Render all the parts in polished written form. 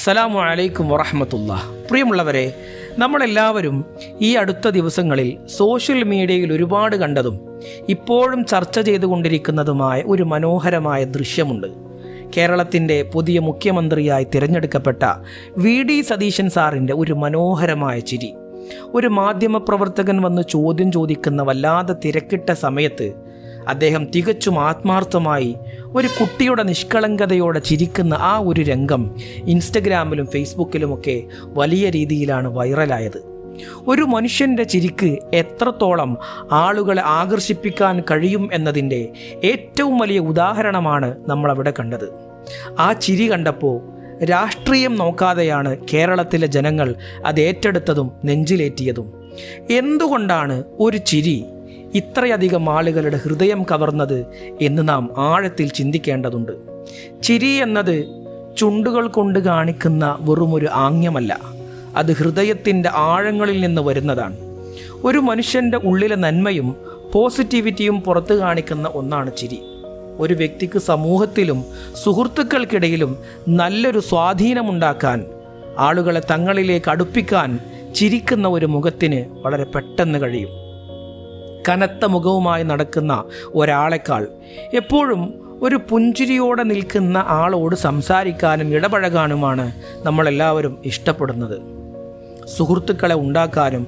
അസ്സലാമു അലൈക്കും വറഹ്മത്തുള്ളാഹി. പ്രിയമുള്ളവരെ, നമ്മളെല്ലാവരും ഈ അടുത്ത ദിവസങ്ങളിൽ സോഷ്യൽ മീഡിയയിൽ ഒരുപാട് കണ്ടതും ഇപ്പോഴും ചർച്ച ചെയ്തുകൊണ്ടിരിക്കുന്നതുമായ ഒരു മനോഹരമായ ദൃശ്യമുണ്ട്. കേരളത്തിൻ്റെ പുതിയ മുഖ്യമന്ത്രിയായി തിരഞ്ഞെടുക്കപ്പെട്ട വി.ഡി. സതീശൻ സാറിൻ്റെ ഒരു മനോഹരമായ ചിരി. ഒരു മാധ്യമപ്രവർത്തകൻ വന്ന് ചോദ്യം ചോദിക്കുന്ന വല്ലാതെ തിരക്കിട്ട സമയത്ത് അദ്ദേഹം തികച്ചും ആത്മാർത്ഥമായി ഒരു കുട്ടിയുടെ നിഷ്കളങ്കതയോടെ ചിരിക്കുന്ന ആ ഒരു രംഗം ഇൻസ്റ്റഗ്രാമിലും ഫേസ്ബുക്കിലുമൊക്കെ വലിയ രീതിയിലാണ് വൈറലായത്. ഒരു മനുഷ്യൻ്റെ ചിരിക്ക് എത്രത്തോളം ആളുകളെ ആകർഷിപ്പിക്കാൻ കഴിയും എന്നതിൻ്റെ ഏറ്റവും വലിയ ഉദാഹരണമാണ് നമ്മളവിടെ കണ്ടത്. ആ ചിരി കണ്ടപ്പോൾ രാഷ്ട്രീയം നോക്കാതെയാണ് കേരളത്തിലെ ജനങ്ങൾ അത് ഏറ്റെടുത്തതും നെഞ്ചിലേറ്റിയതും. എന്തുകൊണ്ടാണ് ഒരു ചിരി ഇത്രയധികം ആളുകളുടെ ഹൃദയം കവർന്നത് എന്ന് നാം ആഴത്തിൽ ചിന്തിക്കേണ്ടതുണ്ട്. ചിരി എന്നത് ചുണ്ടുകൾ കൊണ്ട് കാണിക്കുന്ന വെറുമൊരു ആംഗ്യമല്ല, അത് ഹൃദയത്തിൻ്റെ ആഴങ്ങളിൽ നിന്ന് വരുന്നതാണ്. ഒരു മനുഷ്യൻ്റെ ഉള്ളിലെ നന്മയും പോസിറ്റിവിറ്റിയും പുറത്തു കാണിക്കുന്ന ഒന്നാണ് ചിരി. ഒരു വ്യക്തിക്ക് സമൂഹത്തിലും സുഹൃത്തുക്കൾക്കിടയിലും നല്ലൊരു സ്വാധീനമുണ്ടാക്കാൻ, ആളുകളെ തങ്ങളിലേക്ക് അടുപ്പിക്കാൻ ചിരിക്കുന്ന ഒരു മുഖത്തിന് വളരെ പെട്ടെന്ന് കഴിയും. കനത്ത മുഖവുമായി നടക്കുന്ന ഒരാളെക്കാൾ എപ്പോഴും ഒരു പുഞ്ചിരിയോടെ നിൽക്കുന്ന ആളോട് സംസാരിക്കാനും ഇടപഴകാനുമാണ് നമ്മളെല്ലാവരും ഇഷ്ടപ്പെടുന്നത്. സുഹൃത്തുക്കളെ ഉണ്ടാക്കാനും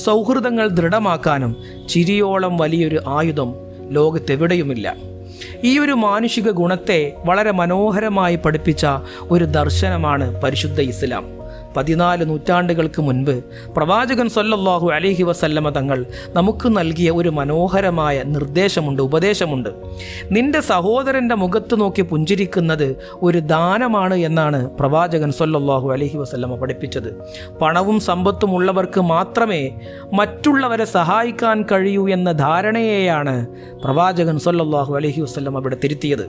സൗഹൃദങ്ങൾ ദൃഢമാക്കാനും ചിരിയോളം വലിയൊരു ആയുധം ലോകത്തെവിടെയുമില്ല. ഈ ഒരു മാനുഷിക ഗുണത്തെ വളരെ മനോഹരമായി പഠിപ്പിച്ച ഒരു ദർശനമാണ് പരിശുദ്ധ ഇസ്ലാം. 14 നൂറ്റാണ്ടുകൾക്ക് മുൻപ് പ്രവാചകൻ സല്ലല്ലാഹു അലൈഹി വസല്ലമ തങ്ങൾ നമുക്ക് നൽകിയ ഒരു മനോഹരമായ നിർദ്ദേശമുണ്ട്, ഉപദേശമുണ്ട്. നിന്റെ സഹോദരൻ്റെ മുഖത്ത് നോക്കി പുഞ്ചിരിക്കുന്നത് ഒരു ദാനമാണ് എന്നാണ് പ്രവാചകൻ സല്ലല്ലാഹു അലൈഹി വസല്ലമ പഠിപ്പിച്ചത്. പണവും സമ്പത്തും ഉള്ളവർക്ക് മാത്രമേ മറ്റുള്ളവരെ സഹായിക്കാൻ കഴിയൂ എന്ന ധാരണയെയാണ് പ്രവാചകൻ സല്ലല്ലാഹു അലൈഹി വസല്ലമ അവിടെ തിരുത്തിയത്.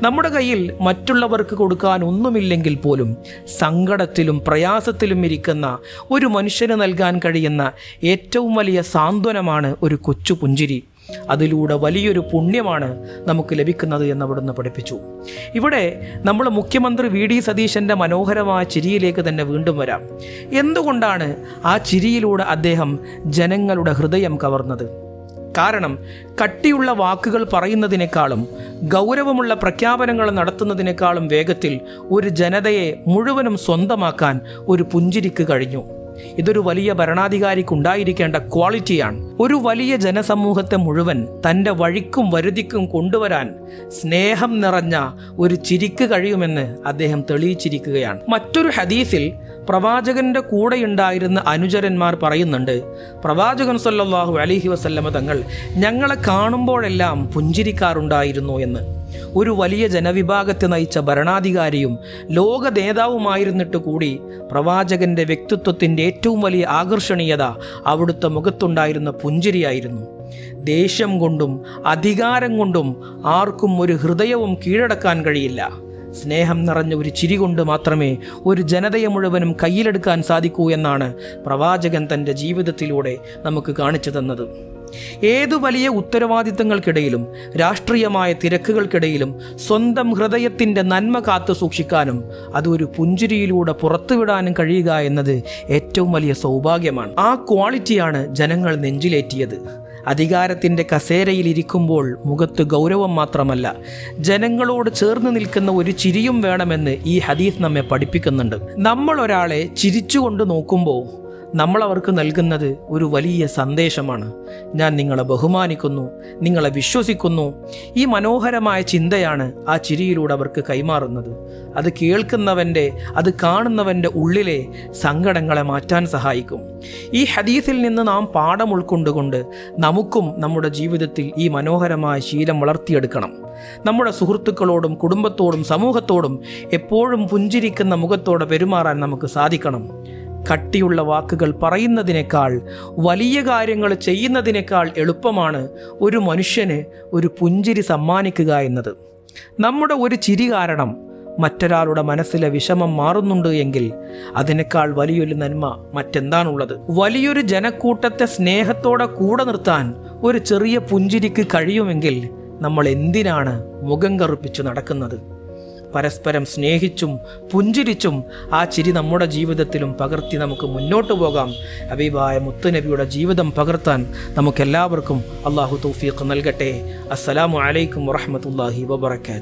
നമ്മുടെ കയ്യിൽ മറ്റുള്ളവർക്ക് കൊടുക്കാൻ ഒന്നുമില്ലെങ്കിൽ പോലും സങ്കടത്തിലും പ്രയാസത്തിലും ഇരിക്കുന്ന ഒരു മനുഷ്യന് നൽകാൻ കഴിയുന്ന ഏറ്റവും വലിയ സാന്ത്വനമാണ് ഒരു കൊച്ചു പുഞ്ചിരി. അതിലൂടെ വലിയൊരു പുണ്യമാണ് നമുക്ക് ലഭിക്കുന്നത് എന്ന് അവിടുന്ന് പഠിപ്പിച്ചു. ഇവിടെ നമ്മൾ മുഖ്യമന്ത്രി വി.ഡി. സതീശൻ്റെ മനോഹരമായ ചിരിയിലേക്ക് തന്നെ വീണ്ടും വരാം. എന്തുകൊണ്ടാണ് ആ ചിരിയിലൂടെ അദ്ദേഹം ജനങ്ങളുടെ ഹൃദയം കവർന്നത്? കാരണം കട്ടിയുള്ള വാക്കുകൾ പറയുന്നതിനേക്കാളും ഗൗരവമുള്ള പ്രഖ്യാപനങ്ങൾ നടത്തുന്നതിനേക്കാളും വേഗത്തിൽ ഒരു ജനതയെ മുഴുവനും സ്വന്തമാക്കാൻ ഒരു പുഞ്ചിരിക്ക് കഴിഞ്ഞു. ഇതൊരു വലിയ ഭരണാധികാരിക്കുണ്ടായിരിക്കേണ്ട ക്വാളിറ്റിയാണ്. ഒരു വലിയ ജനസമൂഹത്തെ മുഴുവൻ തൻ്റെ വഴിക്കും വരുതിക്കും കൊണ്ടുവരാൻ സ്നേഹം നിറഞ്ഞ ഒരു ചിരിക്ക് കഴിയുമെന്ന് അദ്ദേഹം തെളിയിച്ചിരിക്കുകയാണ്. മറ്റൊരു ഹദീസിൽ പ്രവാചകന്റെ കൂടെയുണ്ടായിരുന്ന അനുചരന്മാർ പറയുന്നുണ്ട്, പ്രവാചകൻ സല്ലല്ലാഹു അലൈഹി വസല്ലമ തങ്ങൾ ഞങ്ങളെ കാണുമ്പോഴെല്ലാം പുഞ്ചിരിക്കാറുണ്ടായിരുന്നു എന്ന്. ഒരു വലിയ ജനവിഭാഗത്തെ നയിച്ച ഭരണാധികാരിയും ലോക നേതാവുമായിരുന്നിട്ട് കൂടി പ്രവാചകന്റെ വ്യക്തിത്വത്തിൻ്റെ ഏറ്റവും വലിയ ആകർഷണീയത അവിടുത്തെ മുഖത്തുണ്ടായിരുന്ന പുഞ്ചിരിയായിരുന്നു. ദേഷ്യം കൊണ്ടും അധികാരം കൊണ്ടും ആർക്കും ഒരു ഹൃദയവും കീഴടക്കാൻ കഴിയില്ല. സ്നേഹം നിറഞ്ഞ ഒരു ചിരി കൊണ്ട് മാത്രമേ ഒരു ജനതയെ മുഴുവനും കയ്യിലെടുക്കാൻ സാധിക്കൂ എന്നാണ് പ്രവാചകൻ തൻ്റെ ജീവിതത്തിലൂടെ നമുക്ക് കാണിച്ചു തന്നത്. ഏതു വലിയ ഉത്തരവാദിത്തങ്ങൾക്കിടയിലും രാഷ്ട്രീയമായ തിരക്കുകൾക്കിടയിലും സ്വന്തം ഹൃദയത്തിൻ്റെ നന്മ കാത്തു സൂക്ഷിക്കാനും അതൊരു പുഞ്ചിരിയിലൂടെ പുറത്തുവിടാനും കഴിയുക എന്നത് ഏറ്റവും വലിയ സൗഭാഗ്യമാണ്. ആ ക്വാളിറ്റിയാണ് ജനങ്ങൾ നെഞ്ചിലേറ്റിയത്. അധികാരത്തിൻ്റെ കസേരയിൽ ഇരിക്കുമ്പോൾ മുഖത്ത് ഗൗരവം മാത്രമല്ല, ജനങ്ങളോട് ചേർന്ന് നിൽക്കുന്ന ഒരു ചിരിയും വേണമെന്ന് ഈ ഹദീസ് നമ്മെ പഠിപ്പിക്കുന്നുണ്ട്. നമ്മൾ ഒരാളെ ചിരിച്ചുകൊണ്ട് നോക്കുമ്പോൾ നമ്മൾ അവർക്ക് നൽകുന്നത് ഒരു വലിയ സന്ദേശമാണ്. ഞാൻ നിങ്ങളെ ബഹുമാനിക്കുന്നു, നിങ്ങളെ വിശ്വസിക്കുന്നു. ഈ മനോഹരമായ ചിന്തയാണ് ആ ചിരിയിലൂടെ അവർക്ക് കൈമാറുന്നത്. അത് കേൾക്കുന്നവൻ്റെ, അത് കാണുന്നവൻ്റെ ഉള്ളിലെ സങ്കടങ്ങളെ മാറ്റാൻ സഹായിക്കും. ഈ ഹദീസിൽ നിന്ന് നാം പാഠം ഉൾക്കൊണ്ടുകൊണ്ട് നമുക്കും നമ്മുടെ ജീവിതത്തിൽ ഈ മനോഹരമായ ശീലം വളർത്തിയെടുക്കണം. നമ്മുടെ സുഹൃത്തുക്കളോടും കുടുംബത്തോടും സമൂഹത്തോടും എപ്പോഴും പുഞ്ചിരിക്കുന്ന മുഖത്തോടെ പെരുമാറാൻ നമുക്ക് സാധിക്കണം. കട്ടിയുള്ള വാക്കുകൾ പറയുന്നതിനേക്കാൾ, വലിയ കാര്യങ്ങൾ ചെയ്യുന്നതിനേക്കാൾ എളുപ്പമാണ് ഒരു മനുഷ്യന് ഒരു പുഞ്ചിരി സമ്മാനിക്കുക എന്നത്. നമ്മുടെ ഒരു ചിരി കാരണം മറ്റൊരാളുടെ മനസ്സിലെ വിഷമം മാറുന്നുണ്ട് എങ്കിൽ അതിനേക്കാൾ വലിയൊരു നന്മ മറ്റെന്താണുള്ളത്? വലിയൊരു ജനക്കൂട്ടത്തെ സ്നേഹത്തോടെ കൂടെ നിർത്താൻ ഒരു ചെറിയ പുഞ്ചിരിക്ക് കഴിയുമെങ്കിൽ നമ്മൾ എന്തിനാണ് മുഖം കറുപ്പിച്ച് നടക്കുന്നത്? പരസ്പരം സ്നേഹിച്ചും പുഞ്ചിരിച്ചും ആ ചിരി നമ്മുടെ ജീവിതത്തിലും പകർത്തി നമുക്ക് മുന്നോട്ട് പോകാം. ഹബീബായ മുത്തുനബിയുടെ ജീവിതം പകർത്താൻ നമുക്കെല്ലാവർക്കും അള്ളാഹു തൗഫീഖ് നൽകട്ടെ. അസ്സലാമു അലൈക്കും വറഹ്മത്തുള്ളാഹി വബറകാതുഹു.